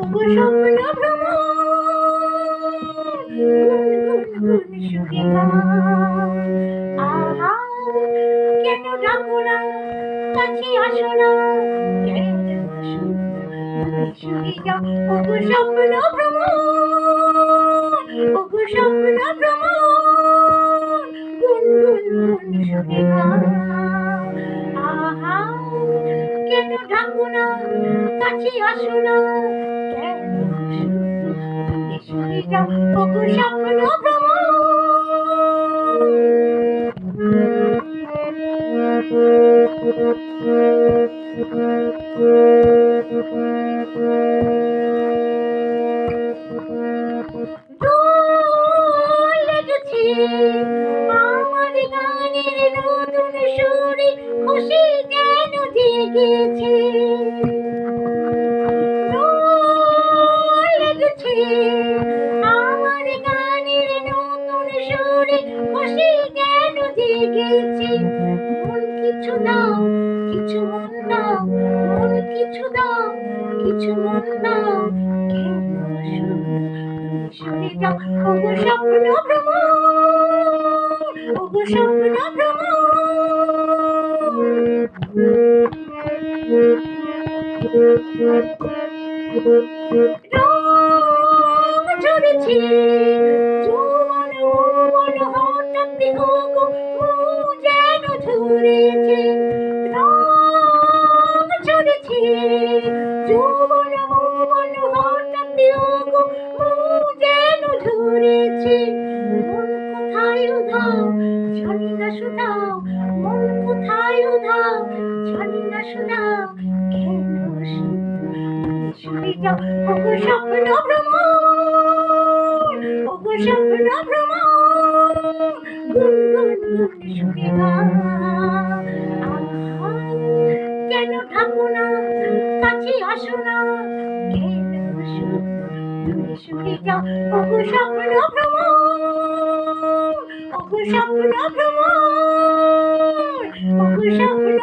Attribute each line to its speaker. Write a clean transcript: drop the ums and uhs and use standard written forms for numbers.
Speaker 1: ওগো স্বপ্ন ভ্রমর গুনগুন সুখে গান। আহা কেন ডাকো না, কাছে আসো না, কেন আসো দূরে সরে যাও। ওগো স্বপ্ন ভ্রমর, ওগো স্বপ্ন ভ্রমর গুনগুন সুখে গান। আহা কেন ডাকো না, কাছে আসো না, কেন আসো দূরে সরে যাও। ওগো স্বপ্ন ভ্রমর। দোল লেগেছে আমার গানের নতুন সুরে, খুশি যেন জেগেছে। দোল লেগেছে আমার গানের নতুন সুরে, খুশি যেন জেগেছে। মন কিছু দাও, কিছু মন দাও, মন কিছু দাও, কিছু মন দাও, কেন সরে যাও। ওগো স্বপ্ন ভ্রমর, ওগো স্বপ্ন ভ্রমর। রং ঝরেছে যৌবন যৌবন, হঠাৎ ওগো যেন ঝরেছে। রং ঝরেছে যৌবন যৌবন, হঠাৎ ওগো যেন ঝরেছে। মন কোথায় উধাও, জানি না শুধাও, মন কোথায় উধাও, জানি না শুধাও, কেন সরে যাও। ওগো স্বপ্ন ভ্রমর, ওগো স্বপ্ন ভ্রমর গুনগুন সুরে গান। আহা কেন থাকো না, কাছে আসো না, কেন আসো দূরে সরে যাও। ওগো স্বপ্ন ভ্রমর, ওগো স্বপ্ন ভ্রমর, ওগো স্বপ্ন